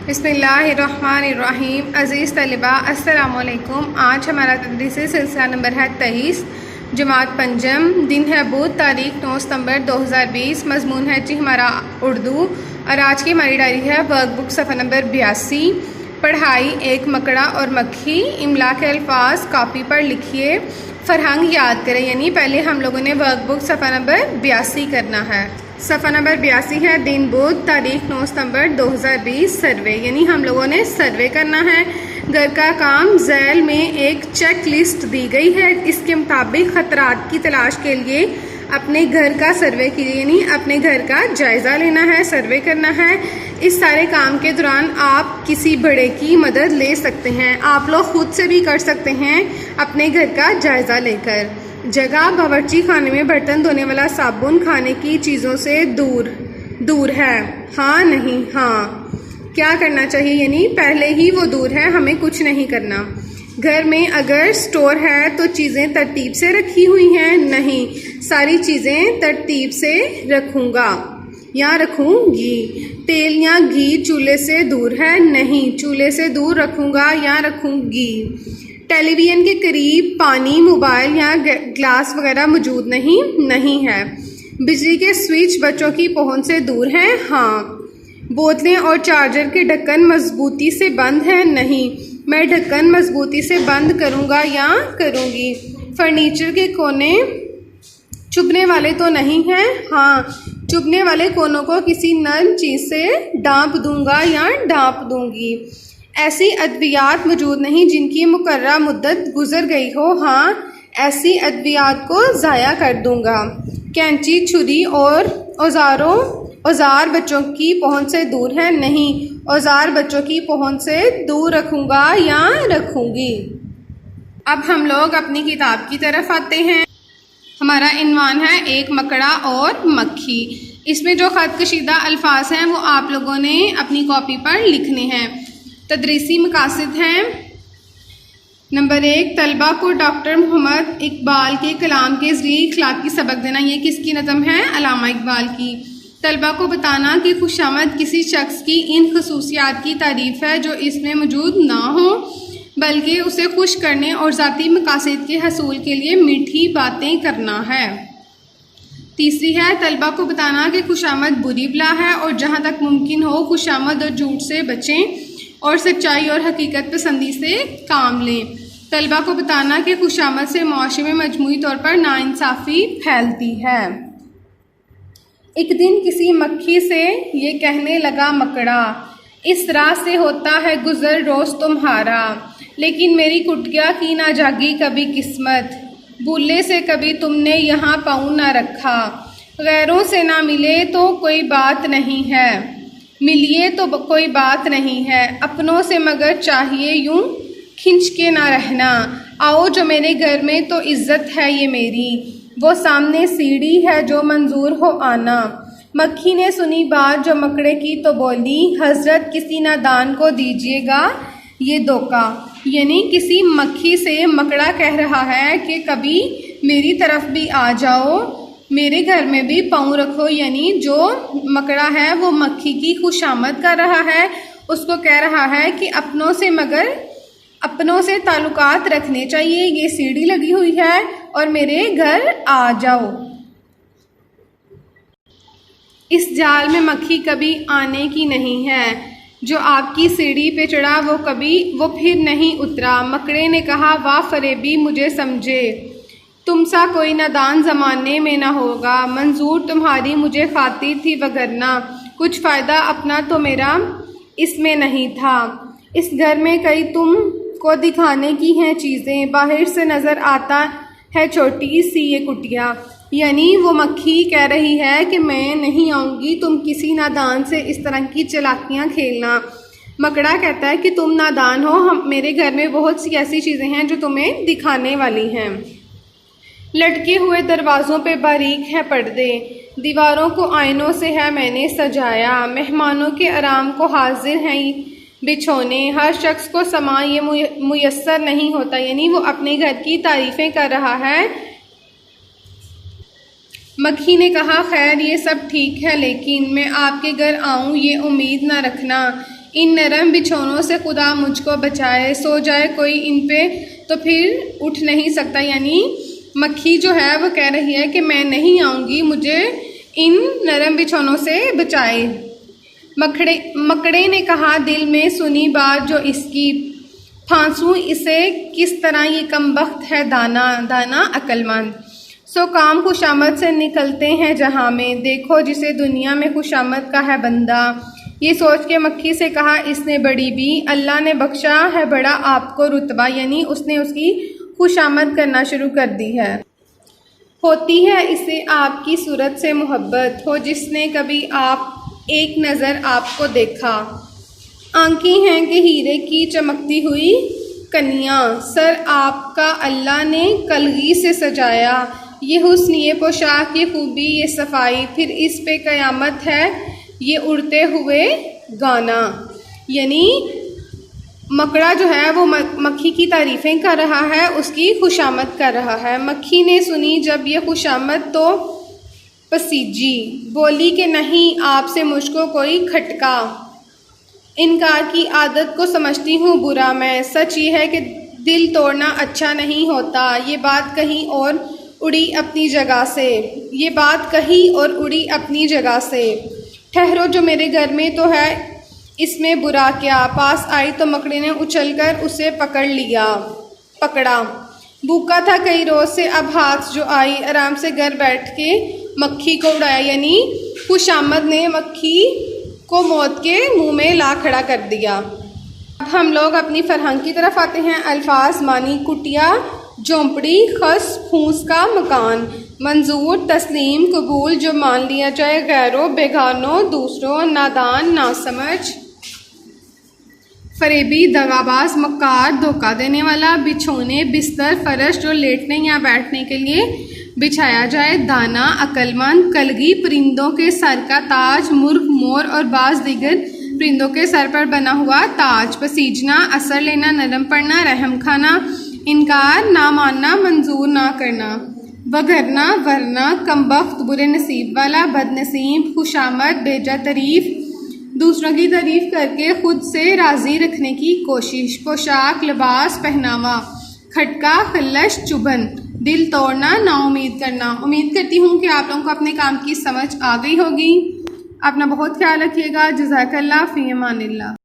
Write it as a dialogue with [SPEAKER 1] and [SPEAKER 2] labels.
[SPEAKER 1] बिस्मिल्लाहिर्रहमानिर्रहीम। अज़ीज़ तलबा अस्सलामुअलैकुम। आज हमारा तदरीसी सिलसिला नंबर है 23, जमात पंजम। दिन है बुध, तारीख 9 सितंबर 2020। मजमून है जी हमारा उर्दू और आज की हमारी डायरी है वर्कबुक सफ़ा नंबर 82। पढ़ाई एक मकड़ा और मक्खी। इमला के अल्फाज कॉपी पर लिखिए, फरहंग याद करें। यानी पहले हम लोगों ने वर्कबुक सफ़ा नंबर 82 करना है। सफ़ा नंबर 82 है, दिन बुध, तारीख 9 सितंबर 2020। सर्वे यानी हम लोगों ने सर्वे करना है। घर का काम झैल में एक चेक लिस्ट दी गई है। इसके मुताबिक खतरात की तलाश के लिए अपने घर का सर्वे कीजिए, यानी अपने घर का जायज़ा लेना है, सर्वे करना है। इस सारे काम के दौरान आप किसी बड़े की मदद ले सकते हैं। आप लोग खुद से भी कर सकते हैं अपने घर का जायज़ा लेकर। जगह बावर्ची खाने में बर्तन धोने वाला साबुन खाने की चीज़ों से दूर है। हाँ नहीं हाँ। क्या करना चाहिए, यानी पहले ही वो दूर है, हमें कुछ नहीं करना। घर में अगर स्टोर है तो चीज़ें तरतीब से रखी हुई हैं। नहीं, सारी चीज़ें तरतीब से रखूँगा या रखूँगी। तेल या घी चूल्हे से दूर है। नहीं, चूल्हे से दूर रखूँगा या रखूँगी। टेलीविज़न के करीब पानी, मोबाइल या ग्लास वगैरह मौजूद नहीं है। बिजली के स्विच बच्चों की पहुंच से दूर हैं। हाँ। बोतलें और चार्जर के ढक्कन मजबूती से बंद हैं। नहीं, मैं ढक्कन मजबूती से बंद करूंगा या करूंगी। फर्नीचर के कोने चुभने वाले तो नहीं हैं। हाँ, चुभने वाले कोनों को किसी नरम चीज़ से ढाँप दूंगा या ढाँप दूंगी। ऐसी अद्वियात मौजूद नहीं जिनकी मुकर्ररा मुद्दत गुजर गई हो। हाँ, ऐसी अद्वियात को ज़ाया कर दूंगा। कैंची, छुरी और औज़ार बच्चों की पहुंच से दूर है। नहीं, औज़ार बच्चों की पहुंच से दूर रखूंगा या रखूंगी। अब हम लोग अपनी किताब की तरफ आते हैं। हमारा इन्वान है एक मकड़ा और मक्खी। इसमें जो ख़त कशीदा अल्फाज हैं वो आप लोगों ने अपनी कॉपी पर लिखने हैं। तदरीसी मकासद हैं। नंबर 1, तलबा को डॉक्टर मोहम्मद इकबाल के कलाम के ज़रिए इखलाकी सबक देना। ये किसकी नज़म है? अल्लामा इकबाल की। तलबा को बताना कि खुशामद किसी शख्स की इन खसूसियात की तारीफ़ है जो इसमें मौजूद ना हो, बल्कि उसे खुश करने और ज़ाती मकासद के हसूल के लिए मीठी बातें करना है। तीसरी है, तलबा को बताना कि खुशामद बुरी बला है और जहाँ तक मुमकिन हो खुशामद और झूठ से बचें और सच्चाई और हकीकत पसंदी से काम लें। तलबा को बताना कि खुशामद से मुआशरे में मजमूई तौर पर नाइंसाफ़ी फैलती है। एक दिन किसी मक्खी से ये कहने लगा मकड़ा, इस राह से होता है गुज़र रोज़ तुम्हारा, लेकिन मेरी कुटिया की ना जागी कभी किस्मत। भूले से कभी तुमने यहाँ पाँव ना रखा। गैरों से ना मिले तो कोई बात नहीं है, मिलिए तो कोई बात नहीं है। अपनों से मगर चाहिए यूं खिंच के ना रहना। आओ जो मेरे घर में तो इज़्ज़त है ये मेरी, वो सामने सीढ़ी है जो मंजूर हो आना। मक्खी ने सुनी बात जो मकड़े की तो बोली, हज़रत किसी नादान को दीजिएगा ये धोखा। यानी किसी मक्खी से मकड़ा कह रहा है कि कभी मेरी तरफ भी आ जाओ, मेरे घर में भी पाँव रखो। यानी जो मकड़ा है वो मक्खी की खुशामद कर रहा है, उसको कह रहा है कि अपनों से ताल्लुकात रखने चाहिए। ये सीढ़ी लगी हुई है और मेरे घर आ जाओ। इस जाल में मक्खी कभी आने की नहीं है, जो आपकी सीढ़ी पे चढ़ा वो फिर नहीं उतरा। मकड़े ने कहा, वाह फरेबी मुझे समझे, तुम सा कोई नादान ज़माने में ना होगा। मंजूर तुम्हारी मुझे खातिर थी वगरना कुछ फ़ायदा अपना तो मेरा इसमें नहीं था। इस घर में कई तुमको दिखाने की हैं चीज़ें, बाहर से नज़र आता है छोटी सी ये कुटिया। यानी वो मक्खी कह रही है कि मैं नहीं आऊँगी, तुम किसी नादान से इस तरह की चालाकियाँ खेलना। मकड़ा कहता है कि तुम नादान हो, मेरे घर में बहुत सी ऐसी चीज़ें हैं जो तुम्हें दिखाने वाली हैं। लटके हुए दरवाज़ों पे बारीक है पर्दे, दीवारों को आईनों से है मैंने सजाया। मेहमानों के आराम को हाजिर हैं बिछोने, हर शख्स को समा ये मुयस्सर नहीं होता। यानी वो अपने घर की तारीफ़ें कर रहा है। मक्खी ने कहा, खैर ये सब ठीक है, लेकिन मैं आपके घर आऊँ ये उम्मीद ना रखना। इन नरम बिछौनों से खुदा मुझको बचाए, सो जाए कोई इन पे तो फिर उठ नहीं सकता। यानी मक्खी जो है वो कह रही है कि मैं नहीं आऊँगी, मुझे इन नरम बिछौनों से बचाए। मकड़े ने कहा दिल में सुनी बात जो इसकी, फांसूं इसे किस तरह ये कमबख्त है दाना दाना अक्लमंद। सो काम खुशामद से निकलते हैं जहाँ में, देखो जिसे दुनिया में खुशामद का है बंदा। ये सोच के मक्खी से कहा इसने बड़ी भी, अल्लाह ने बख्शा है बड़ा आपको रुतबा। यानी उसने उसकी खुशामद करना शुरू कर दी है। होती है इसे आपकी सूरत से मोहब्बत, हो जिसने कभी आप एक नज़र आपको देखा। आंखें हैं कि हीरे की चमकती हुई कनियाँ, सर आपका अल्लाह ने कलगी से सजाया। ये हुस्न ये पोशाक ये खूबी ये सफाई, फिर इस पे क़यामत है ये उड़ते हुए गाना। यानी मकड़ा जो है वो मक्खी की तारीफ़ें कर रहा है, उसकी खुशामद कर रहा है। मक्खी ने सुनी जब ये खुशामद तो पसीजी, बोली कि नहीं आपसे मुझको कोई खटका। इनकार की आदत को समझती हूँ बुरा मैं, सच ये है कि दिल तोड़ना अच्छा नहीं होता। ये बात कहीं और उड़ी अपनी जगह से, ये बात कही और उड़ी अपनी जगह से। ठहरो जो मेरे घर में तो है इसमें बुरा क्या। पास आई तो मकड़ी ने उछलकर उसे पकड़ा। भूखा था कई रोज़ से, अब हाथ जो आई आराम से घर बैठ के मक्खी को उड़ाया। यानी खुशामद ने मक्खी को मौत के मुंह में ला खड़ा कर दिया। अब हम लोग अपनी फरहंग की तरफ आते हैं। अल्फाज मानी कुटिया झोंपड़ी खस फूस का मकान, मंजूर तस्लीम कबूल जो मान लिया जाए, गैरों बेगानों दूसरों नादान नासमझ, फरेबी दगाबाज मक्कार धोखा देने वाला, बिछोने बिस्तर फर्श जो लेटने या बैठने के लिए बिछाया जाए, दाना अक्लमंद, कलगी परिंदों के सर का ताज, मुर्ग मोर और बाज़ दीगर परिंदों के सर पर बना हुआ ताज, पसीजना असर लेना नरम पड़ना, रहम खाना, इनकार ना मानना मंजूर ना करना, वगरना वरना, कमबख्त बुरे नसीब वाला, बदनसीब, खुशामद बेजा तारीफ, दूसरों की तारीफ करके खुद से राज़ी रखने की कोशिश, पोशाक लिबास पहनावा, खटका खल्लश चुभन, दिल तोड़ना नाउम्मीद करना। उम्मीद करती हूँ कि आप लोगों को अपने काम की समझ आ गई होगी। अपना बहुत ख्याल रखिएगा। जज़ाकल्लाह फ़ी अमानिल्लाह।